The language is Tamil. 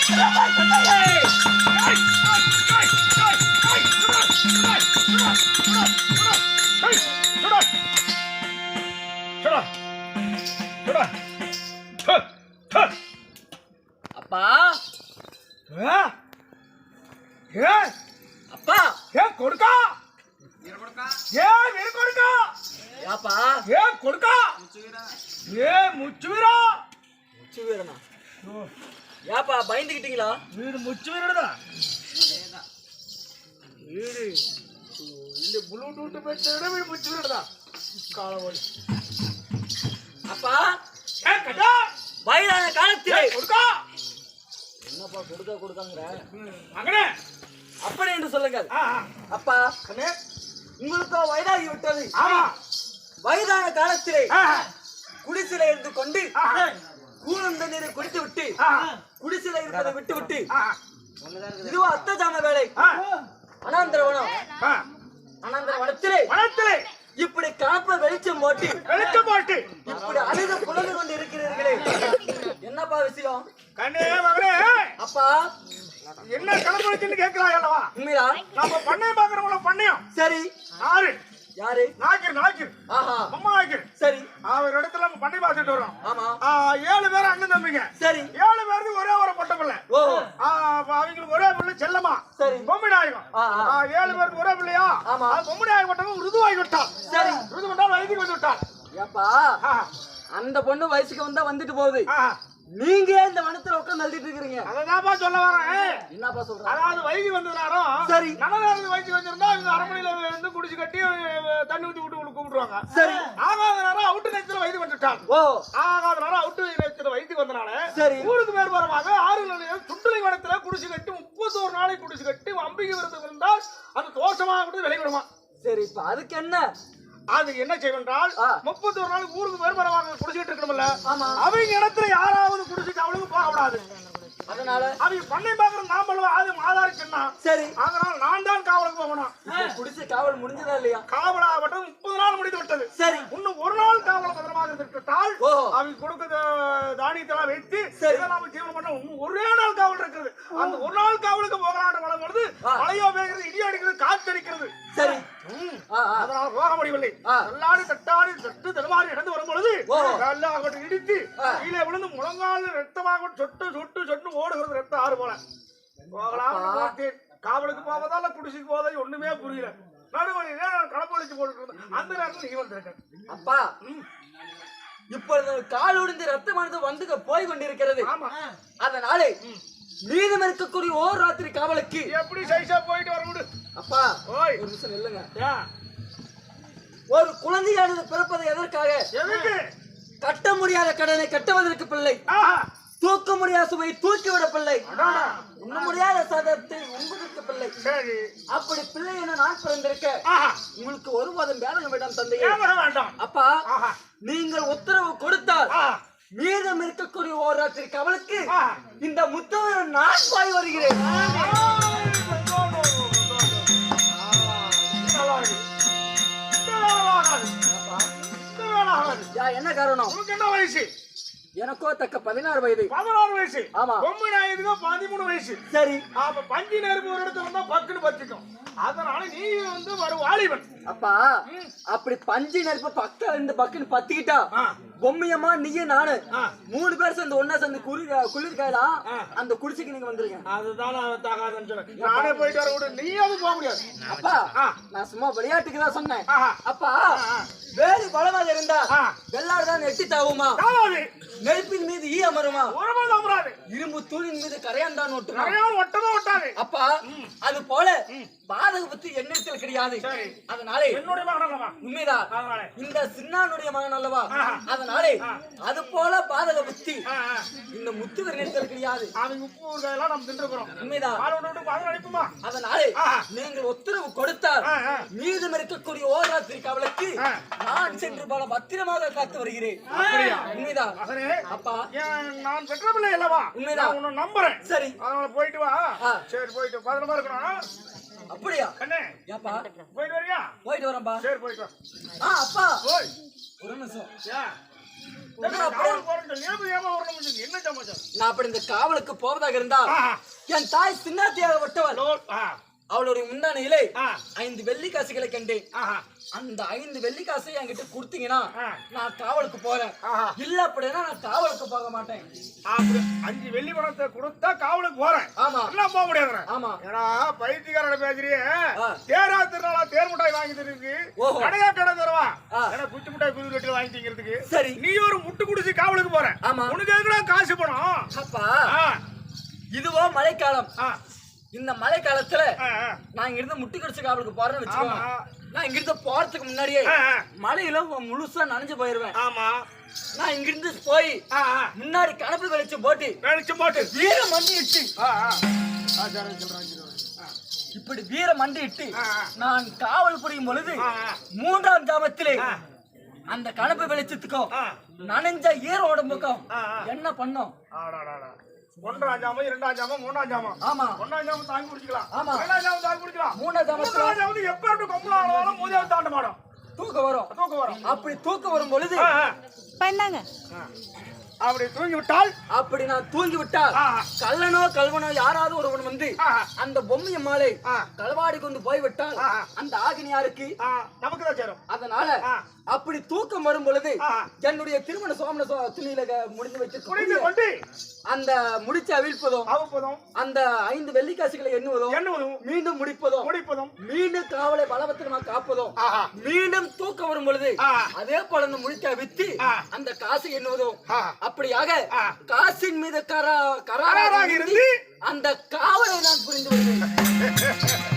அப்பா அப்பா கொடுக்கா கொடுக்கா யாப்பா கொடுக்கா முச்சு வீரா முச்சு வீரனா யாப்பா பயந்துக்கிட்டீங்களா? வீடு முச்சு வீரடா வீடு இந்த ப்ளூடூத் பெற்றோட வீடு முச்சு வீரடா காலவழி. அப்பா கட்டா வயதான காலத்திலே கொடுக்கா என்னப்பா கொடுக்காங்கிற மகனே அப்படி என்று சொல்லுங்கள். அப்பா உங்களுக்கு வயதாகி விட்டது. ஆமா. வயதான காலத்திலே குடிசில இருந்து கொண்டு கூழம் தண்ணீரை குடித்து விட்டு குடிசில இருப்பதை விட்டு விட்டு இதுவா அத்தஜாம வேலை அனாந்தர வனத்திலே இப்படி காப்ப வெளிச்சம் போட்டு இப்படி அழுத புலந்து கொண்டு இருக்கிறீர்களே, என்னப்பா விஷயம்? கண்ணே மகனே அப்பா என்ன கலந்துச்சுன்னு கேட்கலாம் அல்லவா? உண்மையா? நம்ம பண்ணைய பாக்குறவங்கள பண்ணையும் சரி. யாரு? நாக்கிர். ஆஹா அம்மா நாக்கிர். சரி. அவர் இடத்துல நம்ம பண்ணை பார்த்துட்டு வரோம். ஆமா. 7 பேர் அண்ணன் தம்பிங்க. சரி. 7 பேருக்கு ஒரே ஒரு பொட்ட பிள்ளை. ஓ. அவங்களுக்கு ஒரே பிள்ளை செல்லம்மா. சரி. பொம்மிநாயகம். 7 பேருக்கு ஒரே பிள்ளையா? ஆமா. பொம்மிநாயகம் மட்டும் ருதுவாகி விட்டாள். சரி. ருது வந்தால் வயதுக்கு வந்து விட்டாள். ஏப்பா அந்த பொண்ணு வயசுக்கு வந்தா வந்துட்டு போகுது, நீங்க இந்த வனத்துல உட்கார்ந்து அழுதிட்டு இருக்கீங்க. அததான்ப்பா சொல்ல வரேன். என்னப்பா சொல்ற? அதாவது வயது வந்ததுனாலும் சரி நல்ல நேரத்துக்கு வயசு வச்சிருந்தா இவங்க அரமனையில வந்து குடிச்சு கட்டி தண்ணி ஊத்தி விட்டு கூப்பிடுவாங்க. சரி. ஆகாத நேரம் அவுட்டு நேரத்துல வயது வந்துட்டாங்க. ஓ. ஆகாத நேரம் அவுட்டு நேரத்துல வயதுக்கு வந்தனால சரி ஊருக்கு மேற்பரமாக 6 சுண்டுலை வனத்துல குடிச்சு கட்டி 31 நாளைக்கு குடிச்சு கட்டி அம்பிகை விரதம் இருந்தால் அது தோஷமாக கூட விளைவிடுமா. சரி இப்ப அதுக்கு என்ன? அது என்ன செய்வென்றால் 31 நாளுக்கு ஊருக்கு மேற்பரமாக குடிச்சிட்டு இருக்கணும்ல, அவங்க இடத்துல யாராவது குடிச்சிட்டு அவளுக்கு போகக்கூடாது. அதனால அவங்க பண்ணை பாக்குற நாமளும் அது ஆதாரிச்சுன்னா சரி, அதனால நான் தான் காவலுக்கு போகணும். குடிச்சு காவல் முடிஞ்சதா இல்லையா? காவலாகட்டும் 30 நாள் முடிந்து விட்டது. சரி. இன்னும் ஒரு நாள் காவல பத்திரமாக இருந்துட்டால் அவங்க கொடுக்க தானியத்தெல்லாம் வைத்து நாம ஜீவனம் பண்ண இன்னும் ஒரே நாள் காவல் இருக்கிறது. அந்த ஒரு நாள் காவலுக்கு போகலான்னு வளம் பொழுது மழையோ பேசுறது, இடி அடிக்கிறது, காற்று அடிக்கிறது. சரி. அதனால போக முடியவில்லை. எல்லாரு தட்டாடி தட்டு தடுமாறி நடந்து வரும் பொழுது இடித்து கீழே விழுந்து முழங்கால ரத்தமாக சொட்டு சொட்டு சொட்டு ஓடுகிறது ரத்தம் ஆறு போல. போகலாம் காவலுக்கு போவதால குடிசுக்கு போதை ஒண்ணுமே புரியல. நடுவழியில களப்பழிச்சு போட்டு அந்த நேரத்தில் நீ வந்திருக்க. அப்பா இப்பொழுது கால் ஒடிந்து ரத்தமானது வந்து போய் கொண்டிருக்கிறது. அதனாலே மீதம் இருக்கக்கூடிய ஓர் ராத்திரி காவலுக்கு எப்படி சைஸா போயிட்டு வர முடியும்? அப்பா ஒரு நிமிஷம் இல்லைங்க. ஒரு குழந்தையானது பிறப்பது எதற்காக? கட்ட முடியாத கடனை கட்டுவதற்கு பிள்ளை, தூக்க முடியாத சுமையை தூக்கிவிட பிள்ளை, உண்ண முடியாத சதத்தை உண்பதற்கு பிள்ளை. அப்படி பிள்ளை என நான் பிறந்திருக்க உங்களுக்கு ஒருபோதும் வேதனை வேண்டாம் தந்தையே. அப்பா நீங்கள் உத்தரவு கொடுத்தால் மீதம் இருக்கக்கூடிய ஓர் ராத்திரி காவலுக்கு இந்த முத்தவரை நான் போய் வருகிறேன். என்ன காரணம்? என்ன வயசு? எனக்கோ தக்க 16 வயது. 16 வயசு? ஆமா. பொம்மை நாயதுக்கு 13 வயசு. சரி. அப்ப பஞ்சு நெருப்பு ஒரு இடத்துல இருந்தா பக்குன்னு பத்திக்கும். அதனால நீ வந்து ஒரு வாலிபன். அப்பா அப்படி பஞ்சு நெருப்பு பக்கம் இருந்து பக்குன்னு பத்திக்கிட்டா பொம்மையம்மா நீயே நானு 3 பேர் சேர்ந்து ஒன்னா சேர்ந்து குளிர்காயலாம் அந்த குடிசைக்கு நீங்க வந்துருங்க. அதுதான் தாகாதுன்னு சொன்னேன். நானே போயிட்டு வர விட நீ அது போக முடியாது. அப்பா நான் சும்மா விளையாட்டுக்கு தான் சொன்னேன். அப்பா வேறு பலமாக இருந்தா வெள்ளாடுதான் எட்டி தாவுமா, நெருப்பின் மீது ஈ அமருமா, இரும்பு தூணின் மீது கரையான் தான் ஒட்டுமா. அப்பா அது போல பாதக புத்தி என்னிடத்தில் கிடையாது. அதனாலே என்னுடைய மகன் உண்மைதான், இந்த சின்னானுடைய மகன் அல்லவா. அதனாலே அது போல பாதக புத்தி இந்த முத்துவர் இடத்தில் கிடையாது. உண்மைதான். அதனாலே நீங்கள் உத்தரவு கொடுத்தால் மீதம் இருக்கக்கூடிய ஓராத்திரி காவலுக்கு நான் சென்று பல பத்திரமாக காத்து வருகிறேன். உண்மைதான். அப்பா நான் பெற்ற பிள்ளை அல்லவா. உண்மைதான். உன்னை நம்புறேன். சரி அதனால போயிட்டு வா. சரி போயிட்டு பத்திரமா இருக்கணும். அப்படியா? அண்ணே ஏப்பா போயிட்டு வரியா? போயிட்டு வரேன்பா. சரி போயிட்டு வா. அப்பா போய் ஒரு நிமிஷம். காவல் போறேன் நேபு ஏமா வரணும் என்ன சமாச்சாரம்? நான் அப்படி இந்த காவலுக்கு போவதாக இருந்தா என் தாய் சின்னாத்தியாக விட்டவள் அவளுடைய முந்தானையிலே 5 வெள்ளி காசுகளை கண்டேன். அந்த 5 வெள்ளி காசை என்கிட்ட கொடுத்தீங்கன்னா நான் காவலுக்கு போறேன். இல்ல அப்படின்னா நான் காவலுக்கு போக மாட்டேன். 5 வெள்ளி பணத்தை கொடுத்தா காவலுக்கு போறேன். ஆமா எல்லாம் போக முடியாது. ஆமா ஏன்னா பைத்தியக்காரன பேசுறியே தேரா திருநாளா தேர் மிட்டாய் வாங்கி தருக்கு கடையா கடை தருவா. ஏன்னா குச்சி மிட்டாய் குதிரை வெட்டில வாங்கி திங்கிறதுக்கு சரி நீ ஒரு முட்டு குடிச்சு காவலுக்கு போற. ஆமா உனக்கு எதுக்குடா காசு பணம்? அப்பா இதுவோ மழைக்காலம். இந்த மழை காலத்துல நான் இங்க இருந்து முட்டி கடிச்சு காவலுக்கு போறேன்னு வச்சுக்கோங்க. நான் இங்க இருந்து போறதுக்கு முன்னாடியே மழையில முழுசா நனைஞ்சு போயிருவேன். ஆமா நான் இங்க இருந்து போய் முன்னாடி கணப்பு வெளிச்சம் போட்டு வீர மண்டி இட்டு இப்படி வீர மண்டி இட்டு நான் காவல் புரியும் பொழுது 3ஆம் ஜாமத்திலே அந்த கணப்பு வெளிச்சத்துக்கும் நனைஞ்ச ஈர உடம்புக்கும் என்ன பண்ணோம்? 1ஆம் ஜாமம் 2ஆம் ஜாமம் 3ஆம் ஜாமம். ஆமா 1ஆம் ஜாமம் தாங்கி குடிக்கலாம். ஆமா 2ஆம் ஜாமம் தாங்கி குடிக்கலாம். 3ஆம் ஜாமம் எப்ப இருந்து கொம்பளானாலும் மூஞ்சாவது தாண்ட மாட்டோம். தூக்கம் வரும். அப்படி தூக்கம் வரும் பொழுது பண்ணாங்க அப்படி தூங்கி விட்டால் அப்படி நான் தூங்கி விட்டால் கள்ளனோ கல்வனோ யாராவது ஒருவன் வந்து அந்த பொம்மைய மாலை களவாடி கொண்டு போய் விட்டால் அந்த ஆகினி யாருக்கு? நமக்கு தான் சேரும். அதனால அப்படி தூக்கம் வரும் பொழுது என்னுடைய திருமண சோமன துணியில முடிஞ்சு வச்சு அந்த முடிச்சு அவிழ்ப்பதும் அந்த 5 வெள்ளிக்காசுகளை எண்ணுவதும் மீண்டும் முடிப்பதும் மீண்டும் காவலை பலவத்திரமா காப்பதும் மீண்டும் தூக்கம் வரும் பொழுது அதே போல அந்த முடிச்ச அவித்து அந்த காசை எண்ணுவதும் அப்படியாக காசின் மீது கராராக இருந்து அந்த காவலை நான் புரிந்து வருவேன்.